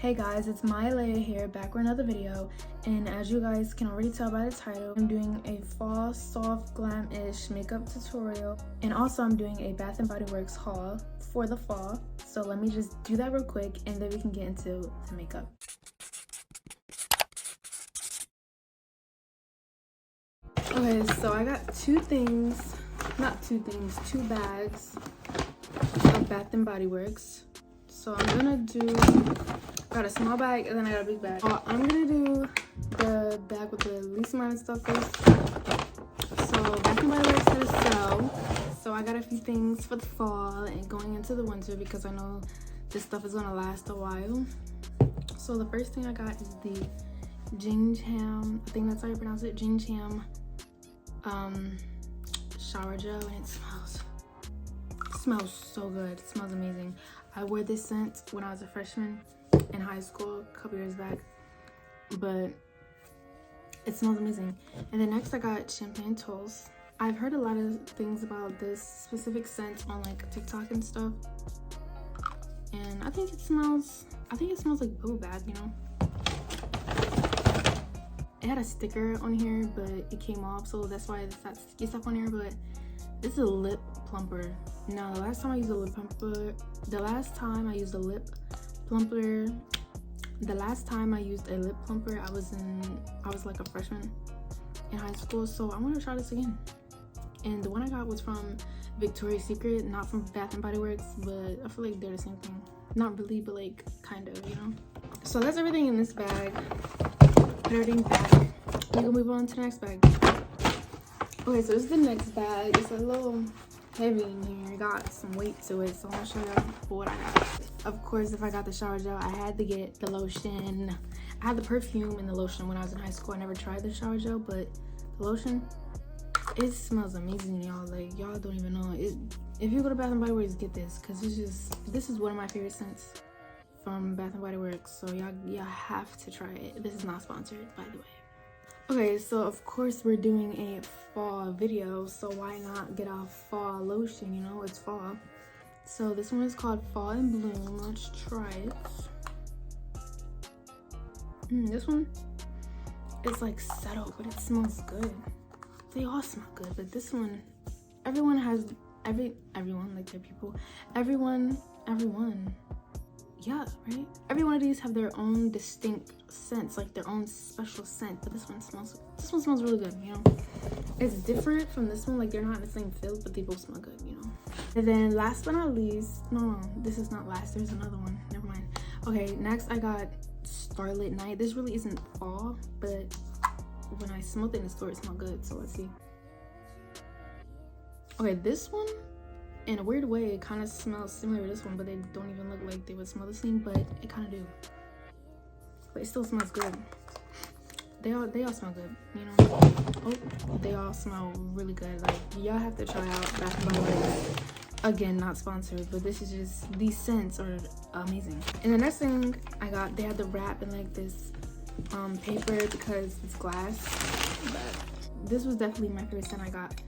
Hey guys, it's Maya here, back with another video, and as you guys can already tell by the title, I'm doing a fall soft glam-ish makeup tutorial, and also I'm doing a Bath & Body Works haul for the fall. So let me just do that real quick and then we can get into the makeup. Okay, so I got two bags of Bath & Body Works. So I'm gonna do, I got a small bag and then I got a big bag. I'm gonna do the bag with the least amount of stuff first. So Bath & Body Works has a sale. So I got a few things for the fall and going into the winter because I know this stuff is gonna last a while. So the first thing I got is the Gingham, I think that's how you pronounce it, Gingham shower gel, and it smells so good. It smells amazing. I wore this scent when I was a freshman in high school a couple years back, but it smells amazing. And then next I got Champagne Toast. I've heard a lot of things about this specific scent on like TikTok and stuff, and I think it smells like bubble bath, you know. It had a sticker on here, but it came off, so that's why it's that sticky stuff on here. But this is a lip plumper. Now, the last time I used a lip plumper, I was like a freshman in high school, so I want to try this again. And the one I got was from Victoria's Secret, not from Bath & Body Works, but I feel like they're the same thing. Not really, but like kind of, you know. So that's everything in this bag. Put everything back. We can move on to the next bag. Okay, so this is the next bag. It's a little heavy in here. It got some weight to it, so I'm gonna show you what I got. Of course, if I got the shower gel, I had to get the lotion. I had the perfume and the lotion when I was in high school. I never tried the shower gel, but the lotion, it smells amazing, y'all. Like, y'all don't even know it. If you go to Bath & Body Works, get this, because this is one of my favorite scents from Bath & Body Works, so y'all have to try it. This is not sponsored, by the way. Okay, so of course we're doing a fall video, so why not get a fall lotion? You know, it's fall. So this one is called Fall in Bloom. Let's try it. This one is like settled, but it smells good. They all smell good, but this one, everyone, like their people, everyone, yeah, right? Every one of these have their own distinct scents, like their own special scent, but this one smells really good, you know. It's different from this one, like they're not in the same field, but they both smell good, you know. And then last but not least, no, this is not last, there's another one, never mind. Okay, next I got Starlit Night. This really isn't fall, but when I smelled it in the store, it smelled good, so let's see. Okay, this one, in a weird way, it kind of smells similar to this one, but they don't even look like they would smell the same, but it kind of do. But it still smells good. They all smell good, you know. Oh, they all smell really good. Like, y'all have to try out Bath & Body Works. Again, not sponsored, but this is just, these scents are amazing. And the next thing I got, they had the wrap in like this paper because it's glass. But this was definitely my favorite scent I got.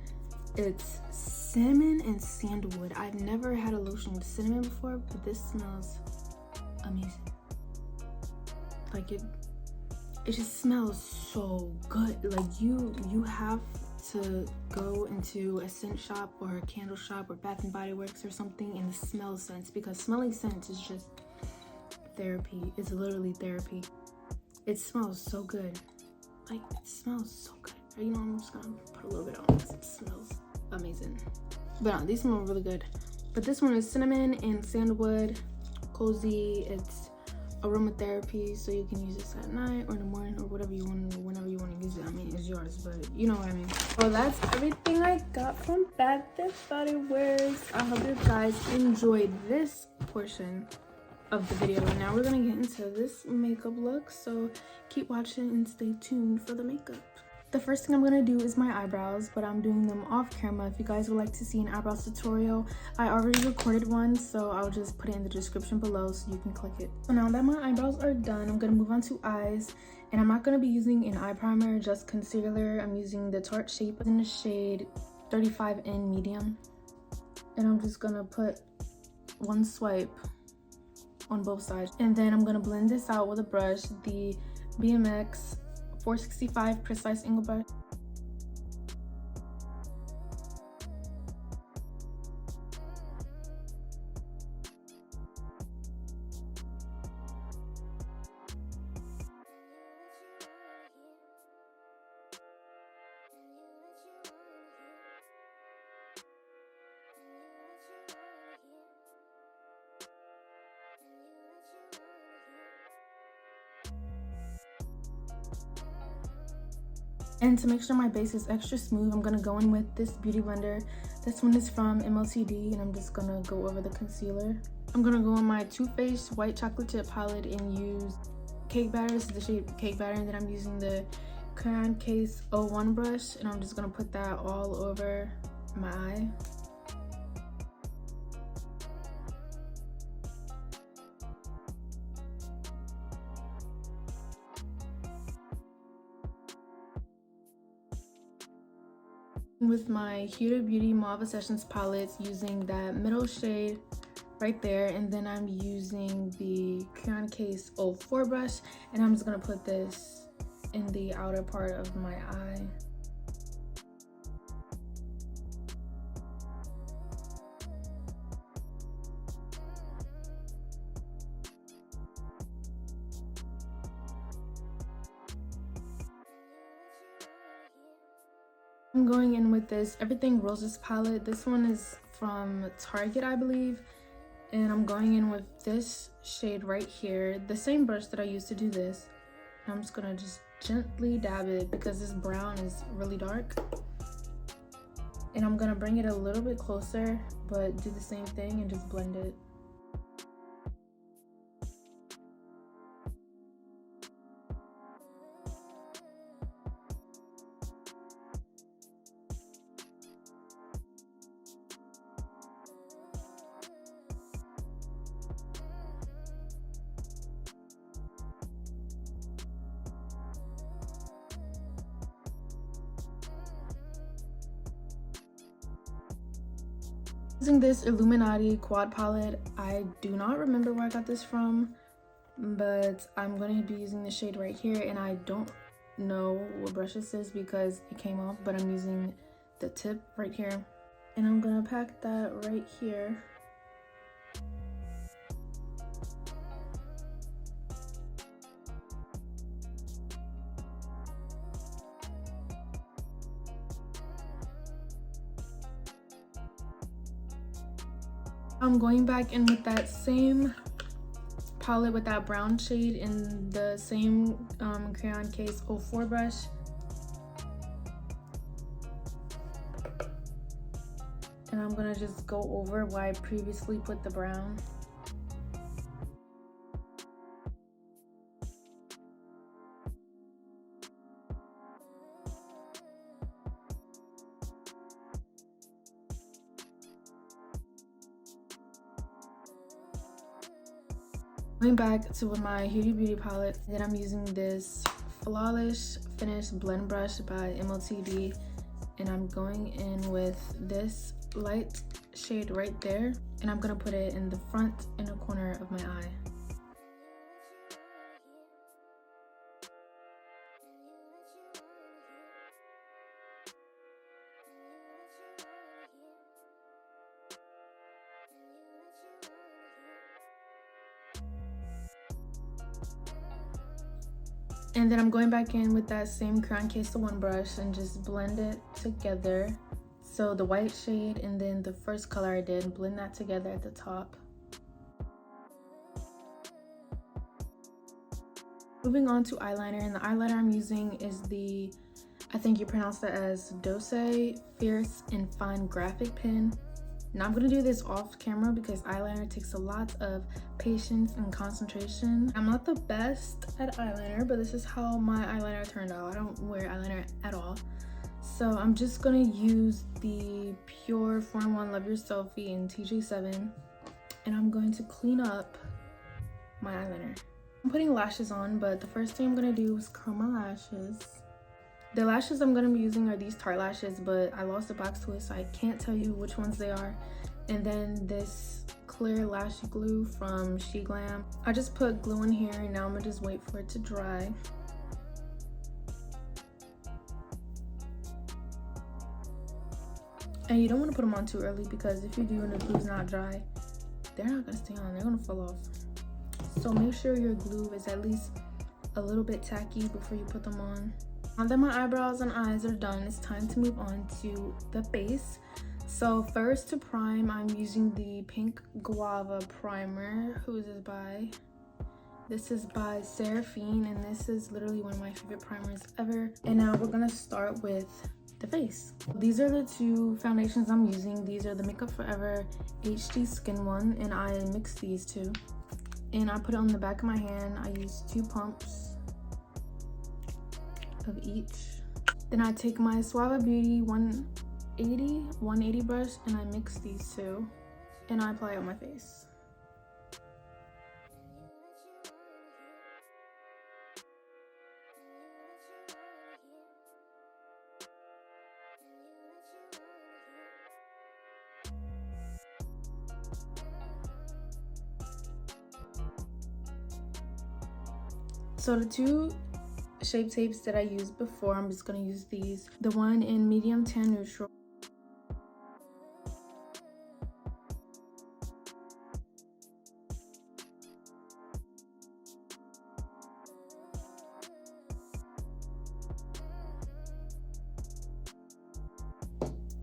It's cinnamon and sandalwood. I've never had a lotion with cinnamon before, but this smells amazing. Like it just smells so good. Like you have to go into a scent shop or a candle shop or Bath & Body Works or something and smell scents, because smelling scents is just therapy. It's literally therapy. It smells so good. Like, it smells so good. You know, I'm just gonna put a little bit on because it smells amazing. But these smell really good. But this one is cinnamon and sandalwood, cozy. It's aromatherapy, so you can use this at night or in the morning or whatever you want, whenever you want to use it. I mean, it's yours, but you know what I mean. Well, that's everything I got from Bath & Body Works. I hope you guys enjoyed this portion of the video. And now we're gonna get into this makeup look, so keep watching and stay tuned for the makeup. The first thing I'm gonna do is my eyebrows, but I'm doing them off camera. If you guys would like to see an eyebrows tutorial, I already recorded one, so I'll just put it in the description below so you can click it. So now that my eyebrows are done, I'm gonna move on to eyes, and I'm not gonna be using an eye primer, just concealer. I'm using the Tarte Shape in the shade 35N medium, and I'm just gonna put one swipe on both sides. And then I'm gonna blend this out with a brush, the BMX 465 Precise Angle Brush. And to make sure my base is extra smooth, I'm gonna go in with this beauty blender. This one is from MLTD, and I'm just gonna go over the concealer. I'm gonna go on my Too Faced white chocolate chip palette and use Cake Batter. This is the shade Cake Batter, and then I'm using the Crayon Case 01 brush, and I'm just gonna put that all over my eye. With my Huda Beauty Mauve Sessions palette, using that middle shade right there, and then I'm using the Crayon Case 04 brush, and I'm just gonna put this in the outer part of my eye. I'm going in with this Everything Roses palette. This one is from Target, I believe. And I'm going in with this shade right here, the same brush that I used to do this. I'm just gonna just gently dab it because this brown is really dark. And I'm gonna bring it a little bit closer, but do the same thing and just blend it. Using this Illuminati quad palette. I do not remember where I got this from, but I'm going to be using the shade right here, and I don't know what brush this is because it came off, but I'm using the tip right here, and I'm going to pack that right here. I'm going back in with that same palette with that brown shade in the same Crayon Case 04 brush. And I'm gonna just go over where I previously put the brown. Going back to my Huda Beauty palette, then I'm using this Flawless Finish Blend Brush by MLTD, and I'm going in with this light shade right there, and I'm gonna put it in the front inner corner of my eye. And then I'm going back in with that same Crayon Case 01 brush and just blend it together. So the white shade and then the first color I did, blend that together at the top. Moving on to eyeliner, and the eyeliner I'm using is the, I think you pronounce it as Dose Fierce and Fine Graphic Pen. Now I'm gonna do this off camera because eyeliner takes a lot of patience and concentration. I'm not the best at eyeliner, but this is how my eyeliner turned out. I don't wear eyeliner at all. So I'm just gonna use the Pure 4-in-1 Love Your Selfie in TJ7, and I'm going to clean up my eyeliner. I'm putting lashes on, but the first thing I'm gonna do is curl my lashes. The lashes I'm going to be using are these Tarte lashes, but I lost the box to it, so I can't tell you which ones they are. And then this clear lash glue from Glam. I just put glue in here and now I'm gonna just wait for it to dry. And you don't want to put them on too early, because if you do and the glue's not dry, they're not gonna stay on, they're gonna fall off. So make sure your glue is at least a little bit tacky before you put them on. Now that my eyebrows and eyes are done, it's time to move on to the face. So first, to prime, I'm using the Pink Guava primer. Who is this by? This is by Seraphine, and this is literally one of my favorite primers ever. And now we're gonna start with the face. These are the two foundations I'm using. These are the Makeup Forever HD Skin one, and I mixed these two. And I put it on the back of my hand. I use 2 pumps of each. Then I take my Suave Beauty 180 brush and I mix these two. And I apply it on my face. So the 2 shape tapes that I used before, I'm just gonna use these. The one in medium tan neutral.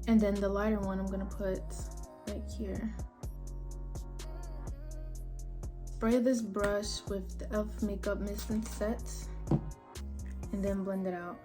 And then the lighter one I'm gonna put right here. Spray this brush with the e.l.f. Makeup Mist and Set, and then blend it out.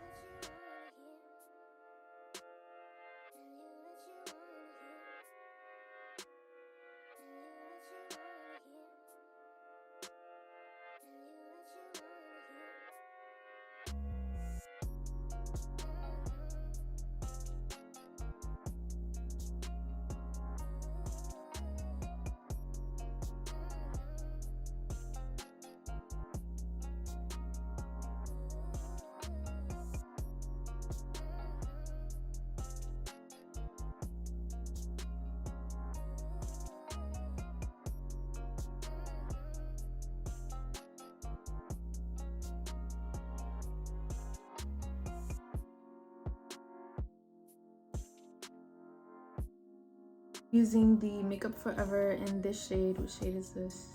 Using the Makeup Forever in this shade. What shade is this?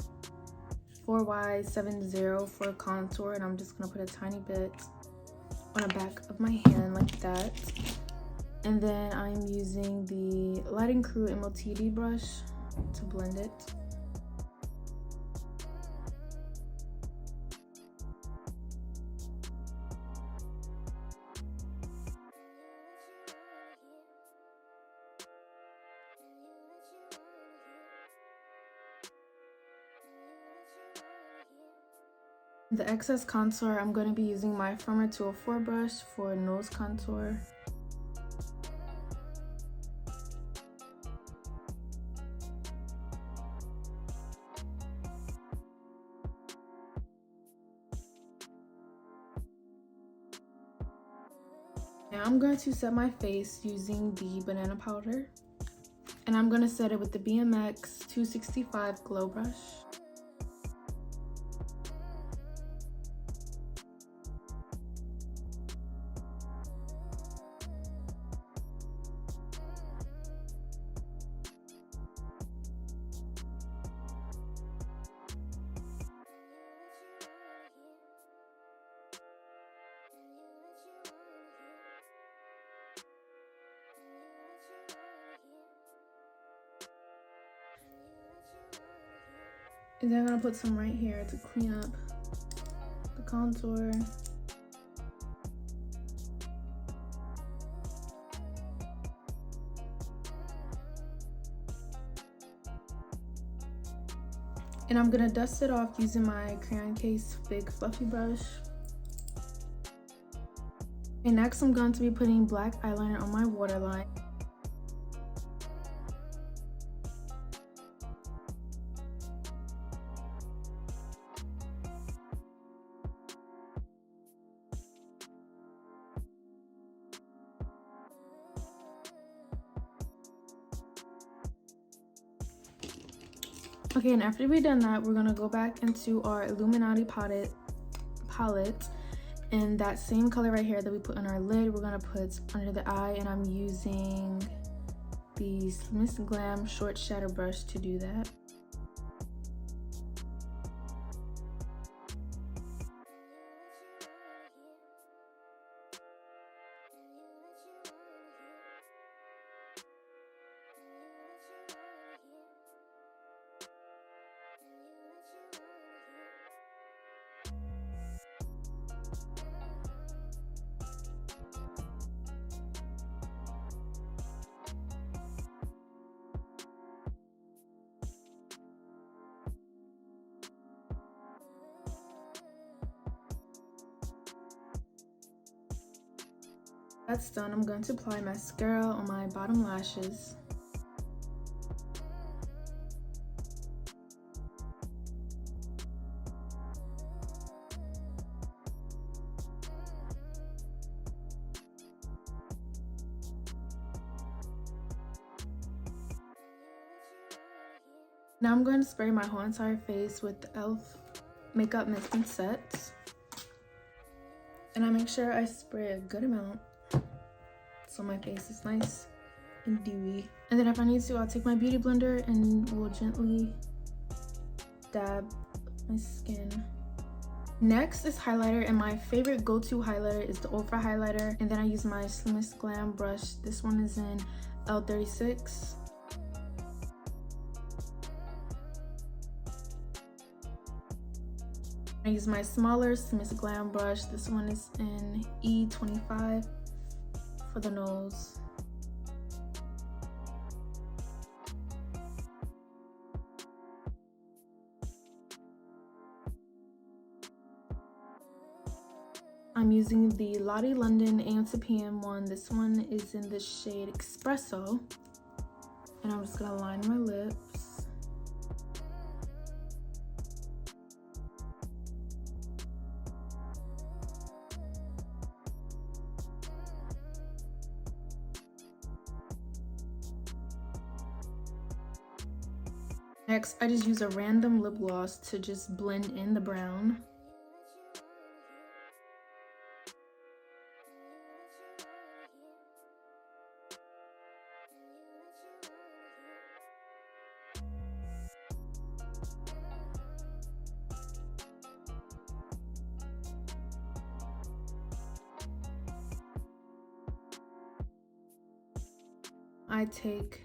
4Y70 for contour, and I'm just gonna put a tiny bit on the back of my hand like that. And then I'm using the Lighting Crew MOTD brush to blend it. The excess contour, I'm going to be using my Firmer 204 brush for nose contour. Now I'm going to set my face using the banana powder. And I'm going to set it with the BMX 265 Glow Brush. And then I'm gonna put some right here to clean up the contour. And I'm gonna dust it off using my Crayon Case Big Fluffy Brush. And next I'm going to be putting black eyeliner on my waterline. Okay, and after we've done that, we're gonna go back into our Illuminati palette, and that same color right here that we put on our lid, we're gonna put under the eye, and I'm using the Miss Glam short shadow brush to do that. That's done. I'm going to apply mascara on my bottom lashes. Now I'm going to spray my whole entire face with the e.l.f. Makeup Mist and Set. And I make sure I spray a good amount so my face is nice and dewy. And then if I need to, I'll take my beauty blender and will gently dab my skin. Next is highlighter, and my favorite go-to highlighter is the Ultra highlighter. And then I use my Miss Glam brush. This one is in L36. I use my smaller Miss Glam brush. This one is in E25 for the nose. I'm using the Lottie London AM to PM one. This one is in the shade Espresso. And I'm just gonna line my lips. Next, I just use a random lip gloss to just blend in the brown. I take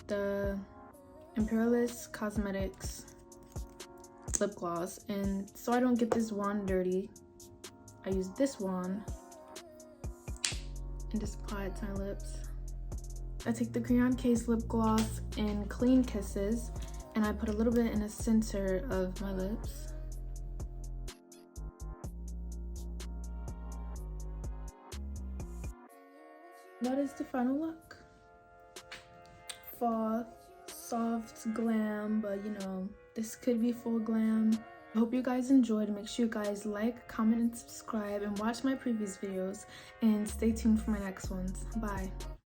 the Imperialist Cosmetics lip gloss, and so I don't get this wand dirty, I use this wand and just apply it to my lips. I take the Crayon Case lip gloss in Clean Kisses, and I put a little bit in the center of my lips. That is the final look. Fall, soft glam, but you know, this could be full glam. I hope you guys enjoyed. Make sure you guys like, comment, and subscribe, and watch my previous videos, and stay tuned for my next ones. Bye.